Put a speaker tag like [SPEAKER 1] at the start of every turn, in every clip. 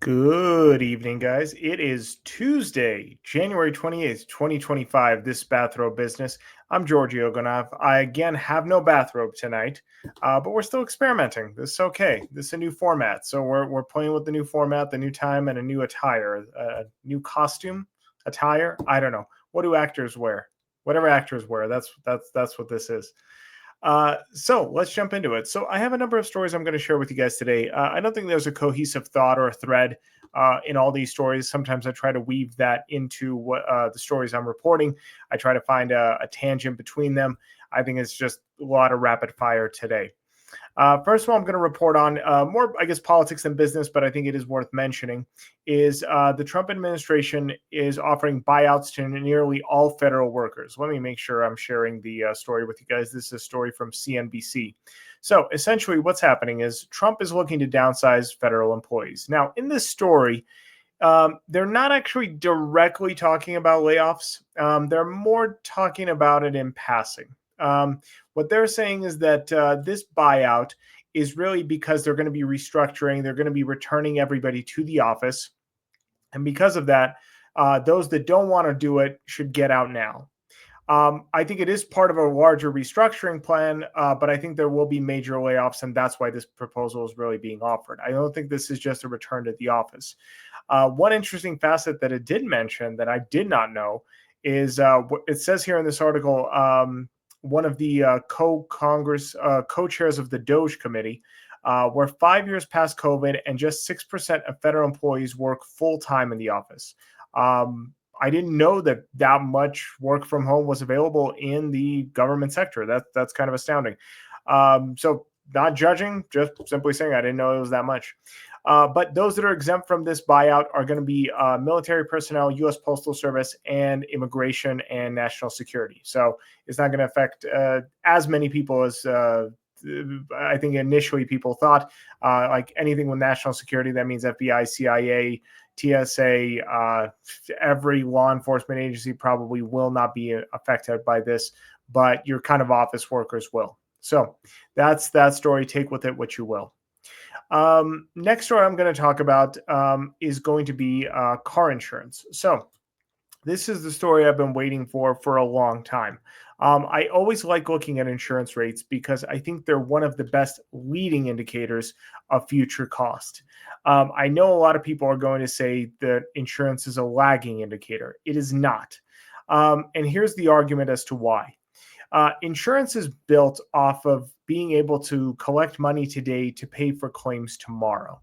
[SPEAKER 1] Good evening, guys. It is Tuesday, January 28th, 2025. This Bathrobe business. I'm Georgi Ogonov. I again have no bathrobe tonight, but we're still experimenting. This is okay. This is a new format. So we're playing with the new format, the new time, and a new attire, a new costume, attire. I don't know. What do actors wear? Whatever actors wear. That's what this is. So let's jump into it. So I have a number of stories I'm going to share with you guys today. I don't think there's a cohesive thought or a thread in all these stories. Sometimes I try to weave that into what the stories I'm reporting. I try to find a tangent between them. I think it's just a lot of rapid fire today. First of all, I'm going to report on more, I guess, politics than business, but I think it is worth mentioning, is the Trump administration is offering buyouts to nearly all federal workers. Let me make sure I'm sharing the story with you guys. This is a story from CNBC. So essentially what's happening is Trump is looking to downsize federal employees. Now, in this story, they're not actually directly talking about layoffs. They're more talking about it in passing. What they're saying is that this buyout is really because they're going to be restructuring. They're going to be returning everybody to the office. And because of that, those that don't want to do it should get out now. I think it is part of a larger restructuring plan, but I think there will be major layoffs, and that's why this proposal is really being offered. I don't think this is just a return to the office. One interesting facet that it did mention that I did not know is it says here in this article, one of the co-chairs of the DOGE committee, we're 5 years past COVID, and just 6% of federal employees work full-time in the office. I didn't know that much work from home was available in the government sector. That's kind of astounding. So not judging, just simply saying I didn't know it was that much. But those that are exempt from this buyout are going to be military personnel, U.S. Postal Service, and immigration and national security. So it's not going to affect as many people as I think initially people thought. Like anything with national security, that means FBI, CIA, TSA, every law enforcement agency probably will not be affected by this, but your kind of office workers will. So that's that story. Take with it what you will. Next story I'm going to talk about is going to be car insurance. So this is the story I've been waiting for a long time. I always like looking at insurance rates because I think they're one of the best leading indicators of future cost. I know a lot of people are going to say that insurance is a lagging indicator. It is not. And here's the argument as to why. Insurance is built off of being able to collect money today to pay for claims tomorrow.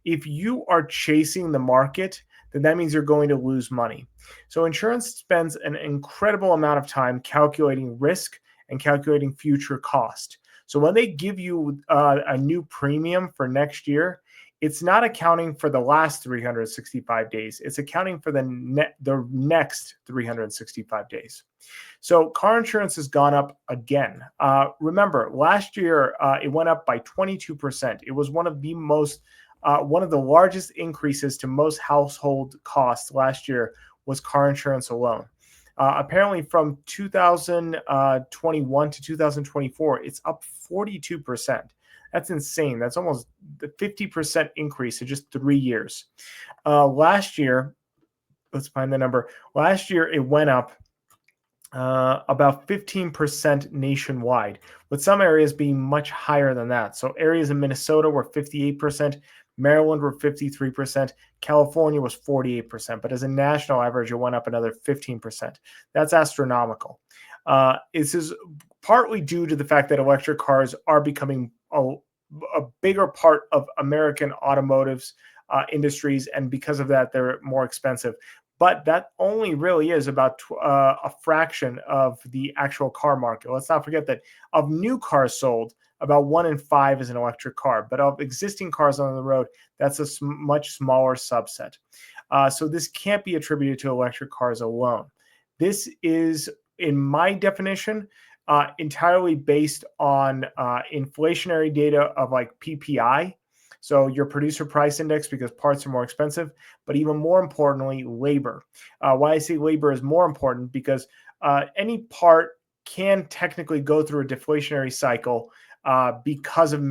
[SPEAKER 1] If you are chasing the market, then that means you're going to lose money. So insurance spends an incredible amount of time calculating risk and calculating future cost. So when they give you a new premium for next year, it's not accounting for the last 365 days. It's accounting for the next 365 days. So car insurance has gone up again. Remember, last year it went up by 22%. It was one of the largest increases to most household costs last year was car insurance alone. Apparently from 2021 to 2024, it's up 42%. That's insane. That's almost the 50% increase in just 3 years. Last year, let's find the number. Last year, it went up about 15% nationwide, with some areas being much higher than that. So areas in Minnesota were 58%, Maryland were 53%, California was 48%, but as a national average, it went up another 15%. That's astronomical. This is partly due to the fact that electric cars are becoming a bigger part of American automotives industries, and because of that, they're more expensive. But that only really is about a fraction of the actual car market. Let's not forget that of new cars sold, about 1 in 5 is an electric car. But of existing cars on the road, that's a much smaller subset. So this can't be attributed to electric cars alone. This is, in my definition, entirely based on inflationary data of like PPI. So your producer price index, because parts are more expensive, but even more importantly, labor. Why I say labor is more important because any part can technically go through a deflationary cycle because of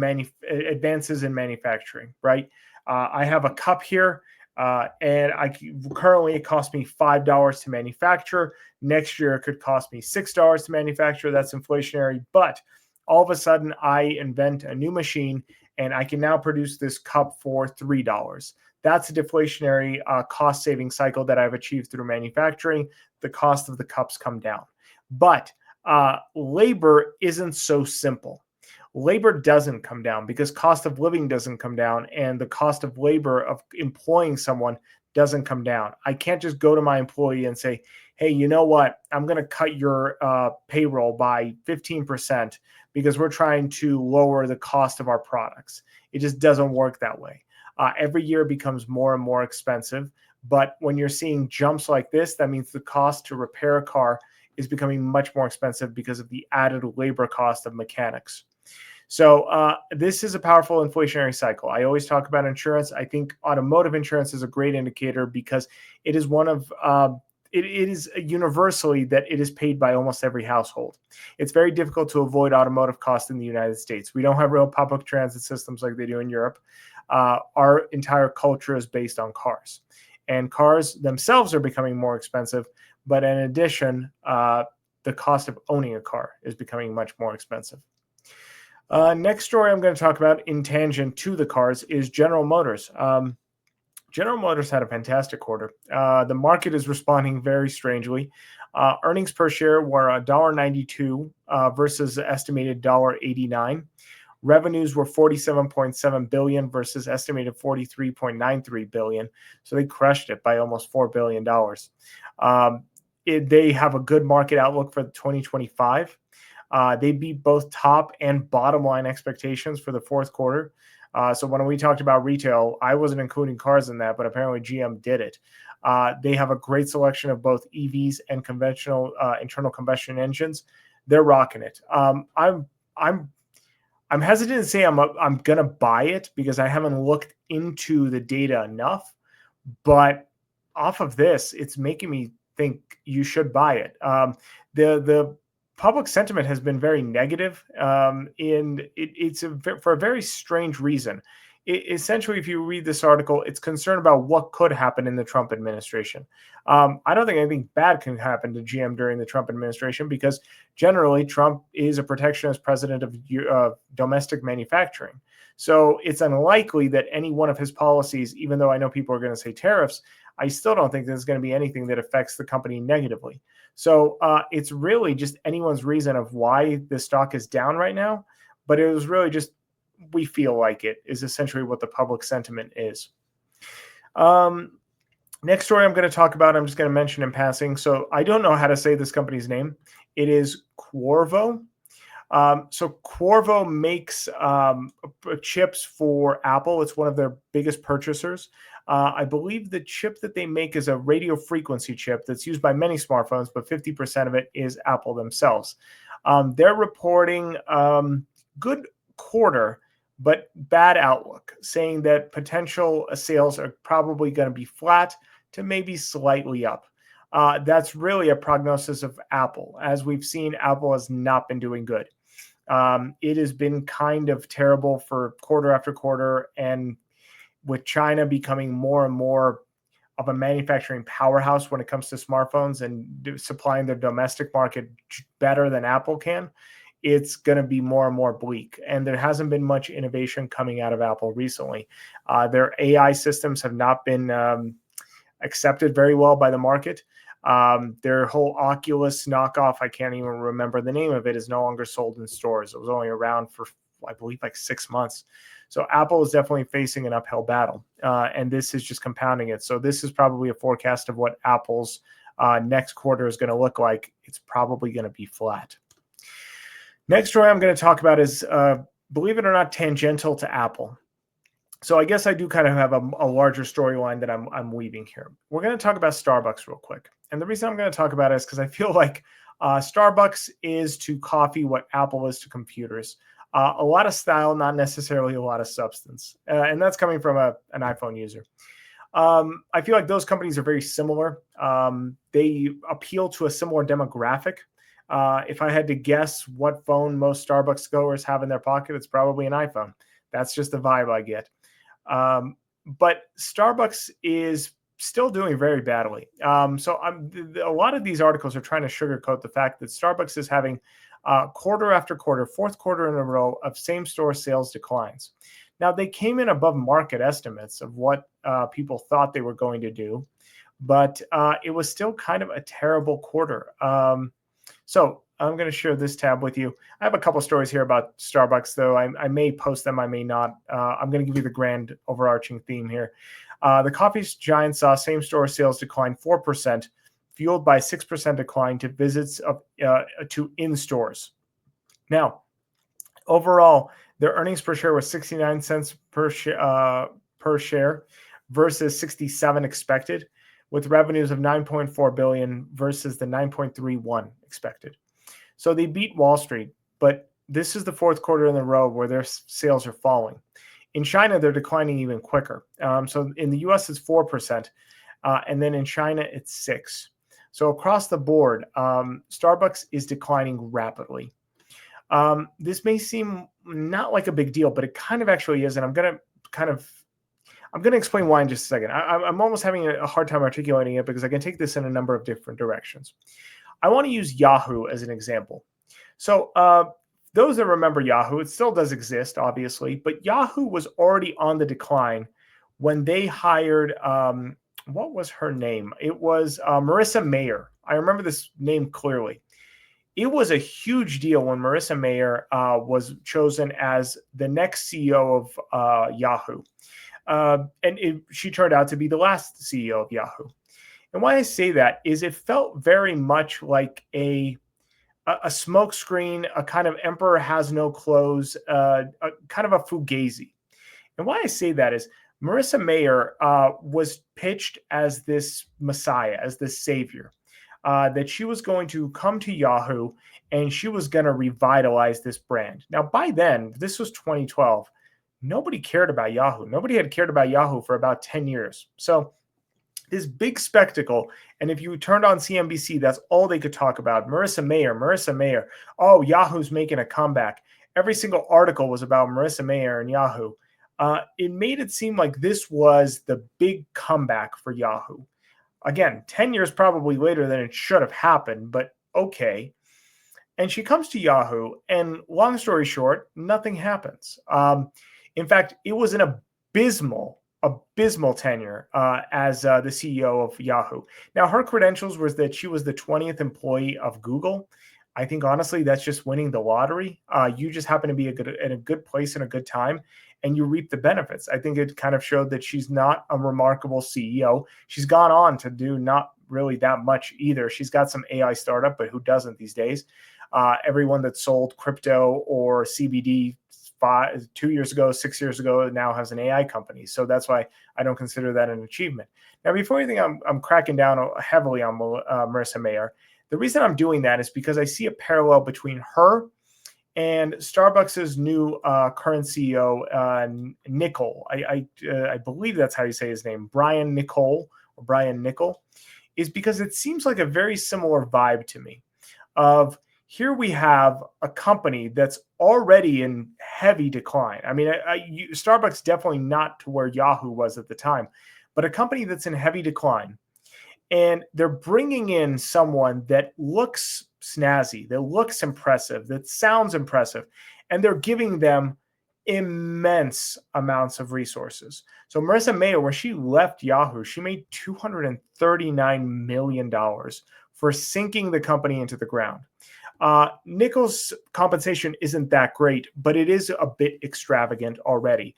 [SPEAKER 1] advances in manufacturing, right? I have a cup here, and currently it costs me $5 to manufacture. Next year, it could cost me $6 to manufacture. That's inflationary. But all of a sudden, I invent a new machine, and I can now produce this cup for $3. That's a deflationary cost-saving cycle that I've achieved through manufacturing. The cost of the cups come down. But labor isn't so simple. Labor doesn't come down because cost of living doesn't come down, and the cost of labor of employing someone doesn't come down. I can't just go to my employee and say, hey, you know what? I'm going to cut your payroll by 15% because we're trying to lower the cost of our products. It just doesn't work that way. Every year it becomes more and more expensive. But when you're seeing jumps like this, that means the cost to repair a car is becoming much more expensive because of the added labor cost of mechanics. So this is a powerful inflationary cycle. I always talk about insurance. I think automotive insurance is a great indicator because it is one of it is universally that it is paid by almost every household. It's very difficult to avoid automotive costs in the United States. We don't have real public transit systems like they do in Europe. Our entire culture is based on cars, and cars themselves are becoming more expensive. But in addition, the cost of owning a car is becoming much more expensive. Next story I'm going to talk about in tangent to the cars is General Motors. General Motors had a fantastic quarter. The market is responding very strangely. Earnings per share were $1.92 versus the estimated $1.89. Revenues were $47.7 billion versus estimated $43.93 billion. So they crushed it by almost $4 billion. They have a good market outlook for 2025. They beat both top and bottom line expectations for the fourth quarter. So when we talked about retail, I wasn't including cars in that, but apparently GM did it. They have a great selection of both EVs and conventional internal combustion engines. They're rocking it. I'm hesitant to say I'm gonna buy it because I haven't looked into the data enough. But off of this, it's making me think you should buy it. The public sentiment has been very negative, and it's for a very strange reason. Essentially, if you read this article, it's concerned about what could happen in the Trump administration. I don't think anything bad can happen to GM during the Trump administration because generally Trump is a protectionist president of domestic manufacturing. So it's unlikely that any one of his policies, even though I know people are going to say tariffs, I still don't think there's going to be anything that affects the company negatively. So it's really just anyone's reason of why the stock is down right now. But it was really just we feel like it is essentially what the public sentiment is. Next story I'm going to talk about, I'm just going to mention in passing. So I don't know how to say this company's name. It is Qorvo. So Qorvo makes chips for Apple. It's one of their biggest purchasers. I believe the chip that they make is a radio frequency chip that's used by many smartphones, but 50% of it is Apple themselves. They're reporting good quarter, but bad outlook, saying that potential sales are probably going to be flat to maybe slightly up. That's really a prognosis of Apple. As we've seen, Apple has not been doing good. It has been kind of terrible for quarter after quarter, and with China becoming more and more of a manufacturing powerhouse when it comes to smartphones and supplying their domestic market better than Apple can, it's going to be more and more bleak. And there hasn't been much innovation coming out of Apple recently. Their AI systems have not been accepted very well by the market. Their whole Oculus knockoff, I can't even remember the name of it, is no longer sold in stores. It was only around for, I believe, like 6 months. So Apple is definitely facing an uphill battle, and this is just compounding it. So this is probably a forecast of what Apple's next quarter is going to look like. It's probably going to be flat. Next story I'm going to talk about is, believe it or not, tangential to Apple. So I guess I do kind of have a larger storyline that I'm weaving here. We're going to talk about Starbucks real quick. And the reason I'm going to talk about it is because I feel like Starbucks is to coffee what Apple is to computers. A lot of style, not necessarily a lot of substance. And that's coming from an iPhone user. I feel like those companies are very similar. They appeal to a similar demographic. If I had to guess what phone most Starbucks goers have in their pocket, it's probably an iPhone. That's just the vibe I get. But Starbucks is still doing very badly. A lot of these articles are trying to sugarcoat the fact that Starbucks is having quarter after quarter, fourth quarter in a row of same store sales declines. Now, they came in above market estimates of what people thought they were going to do, but it was still kind of a terrible quarter. So I'm going to share this tab with you. I have a couple stories here about Starbucks, though. I may post them, I may not. I'm going to give you the grand overarching theme here. The coffee giant saw same-store sales decline 4%, fueled by 6% decline to visits to in-stores. Now, overall, their earnings per share was 69 cents per share versus 67 expected, with revenues of 9.4 billion versus the 9.31 expected. So they beat Wall Street, but this is the fourth quarter in a row where their sales are falling. In China, they're declining even quicker. So in the US, it's 4%, and then in China, it's 6%. So across the board, Starbucks is declining rapidly. This may seem not like a big deal, but it kind of actually is, and I'm going to explain why in just a second. I'm almost having a hard time articulating it because I can take this in a number of different directions. I want to use Yahoo as an example. So those that remember Yahoo, it still does exist, obviously, but Yahoo was already on the decline when they hired, what was her name? It was Marissa Mayer. I remember this name clearly. It was a huge deal when Marissa Mayer was chosen as the next CEO of Yahoo. She turned out to be the last CEO of Yahoo. And why I say that is it felt very much like a smokescreen, a kind of emperor has no clothes, a kind of a fugazi. And why I say that is Marissa Mayer was pitched as this messiah, as this savior, that she was going to come to Yahoo and she was going to revitalize this brand. Now, by then, this was 2012. Nobody cared about Yahoo. Nobody had cared about Yahoo for about 10 years. So this big spectacle, and if you turned on CNBC, that's all they could talk about. Marissa Mayer. Oh, Yahoo's making a comeback. Every single article was about Marissa Mayer and Yahoo. It made it seem like this was the big comeback for Yahoo. Again, 10 years probably later than it should have happened, but okay. And she comes to Yahoo, and long story short, nothing happens. In fact, it was an abysmal tenure as the CEO of Yahoo. Now, her credentials was that she was the 20th employee of Google. I think, honestly, that's just winning the lottery. You just happen to be in a good place in a good time, and you reap the benefits. I think it kind of showed that she's not a remarkable CEO. She's gone on to do not really that much either. She's got some AI startup, but who doesn't these days? Everyone that sold crypto or CBD 2 years ago, 6 years ago, now has an AI company. So that's why I don't consider that an achievement. Now, before you think I'm cracking down heavily on Marissa Mayer, the reason I'm doing that is because I see a parallel between her and Starbucks' new current CEO, Nicol. I believe that's how you say his name, Brian Nicol, is because it seems like a very similar vibe to me of here we have a company that's already in heavy decline. I mean, Starbucks definitely not to where Yahoo was at the time, but a company that's in heavy decline. And they're bringing in someone that looks snazzy, that looks impressive, that sounds impressive, and they're giving them immense amounts of resources. So Marissa Mayer, when she left Yahoo, she made $239 million for sinking the company into the ground. Nicol's compensation isn't that great, but it is a bit extravagant already.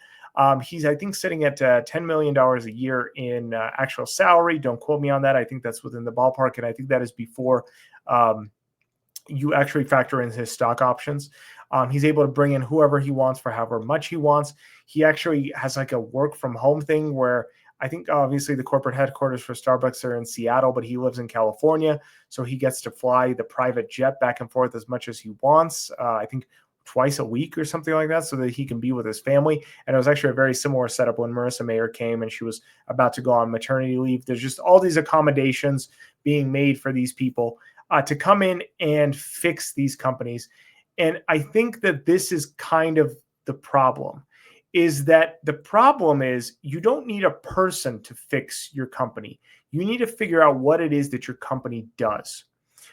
[SPEAKER 1] He's, I think, sitting at $10 million a year in actual salary. Don't quote me on that. I think that's within the ballpark, and I think that is before you actually factor in his stock options. He's able to bring in whoever he wants for however much he wants. He actually has like a work from home thing where I think obviously the corporate headquarters for Starbucks are in Seattle, but he lives in California. So he gets to fly the private jet back and forth as much as he wants. I think twice a week or something like that so that he can be with his family. And it was actually a very similar setup when Marissa Mayer came and she was about to go on maternity leave. There's just all these accommodations being made for these people to come in and fix these companies. And I think that this is kind of the problem is that the problem is you don't need a person to fix your company. You need to figure out what it is that your company does.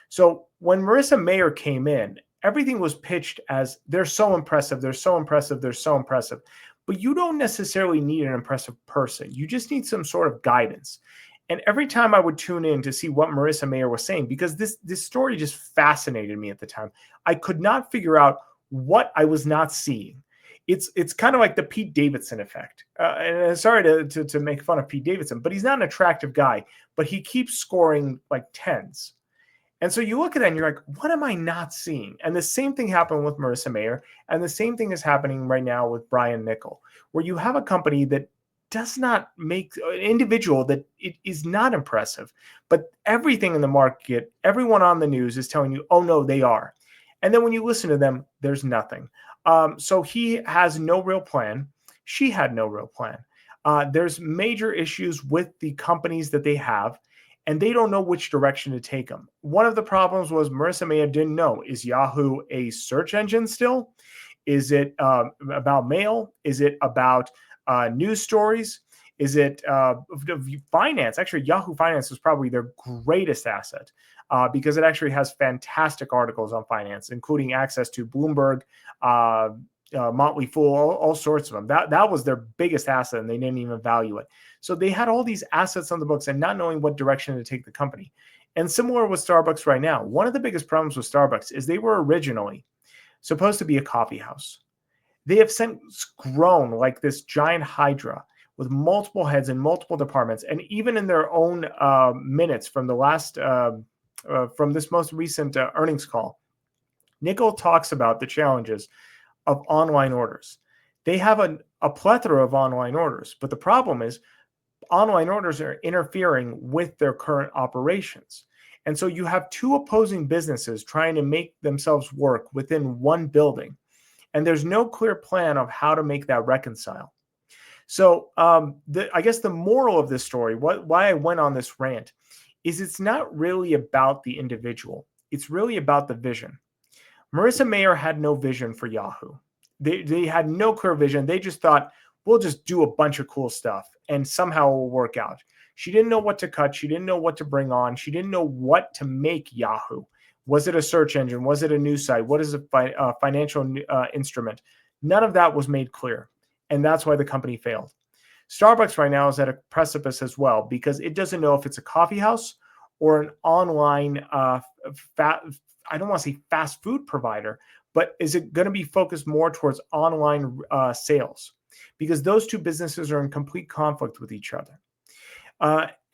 [SPEAKER 1] So when Marissa Mayer came in, everything was pitched as they're so impressive, they're so impressive, they're so impressive. But you don't necessarily need an impressive person. You just need some sort of guidance. And every time I would tune in to see what Marissa Mayer was saying, because this story just fascinated me at the time, I could not figure out what I was not seeing. It's kind of like the Pete Davidson effect. And sorry to make fun of Pete Davidson, but he's not an attractive guy, but he keeps scoring like tens. And so you look at that and you're like, what am I not seeing? And the same thing happened with Marissa Mayer. And the same thing is happening right now with Brian Nickel, where you have a company that does not make an individual that it is not impressive, but everything in the market, everyone on the news is telling you, oh no, they are. And then when you listen to them, there's nothing. So he has no real plan. She had no real plan. There's major issues with the companies that they have, and they don't know which direction to take them. One of the problems was Marissa Mayer didn't know, is Yahoo a search engine still? Is it about mail? Is it about news stories? Is it finance? Actually, Yahoo Finance is probably their greatest asset because it actually has fantastic articles on finance, including access to Bloomberg, Motley Fool, all sorts of them. That was their biggest asset, and they didn't even value it. So they had all these assets on the books and not knowing what direction to take the company. And similar with Starbucks right now. One of the biggest problems with Starbucks is they were originally supposed to be a coffee house. They have since grown like this giant hydra with multiple heads in multiple departments. And even in their own minutes from the last, from this most recent earnings call, Nickel talks about the challenges of online orders. They have a plethora of online orders, but the problem is online orders are interfering with their current operations. And so you have two opposing businesses trying to make themselves work within one building. And there's no clear plan of how to make that reconcile. So I guess the moral of this story, why I went on this rant, is it's not really about the individual. It's really about the vision. Marissa Mayer had no vision for Yahoo. They had no clear vision. They just thought, we'll just do a bunch of cool stuff and somehow it will work out. She didn't know what to cut. She didn't know what to bring on. She didn't know what to make Yahoo. Was it a search engine? Was it a news site? What is a financial instrument? None of that was made clear. And that's why the company failed. Starbucks right now is at a precipice as well because it doesn't know if it's a coffee house or an online, I don't want to say fast food provider, but is it going to be focused more towards online sales? Because those two businesses are in complete conflict with each other.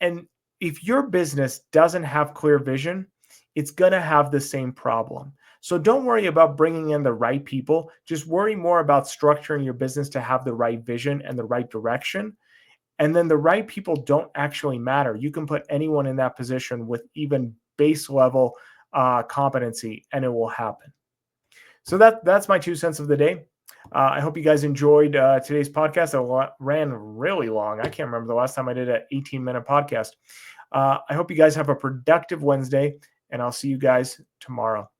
[SPEAKER 1] And if your business doesn't have clear vision, it's going to have the same problem. So don't worry about bringing in the right people. Just worry more about structuring your business to have the right vision and the right direction. And then the right people don't actually matter. You can put anyone in that position with even base level competency, and it will happen. So that's my 2 cents of the day. I hope you guys enjoyed today's podcast. It ran really long. I can't remember the last time I did an 18-minute podcast. I hope you guys have a productive Wednesday, and I'll see you guys tomorrow.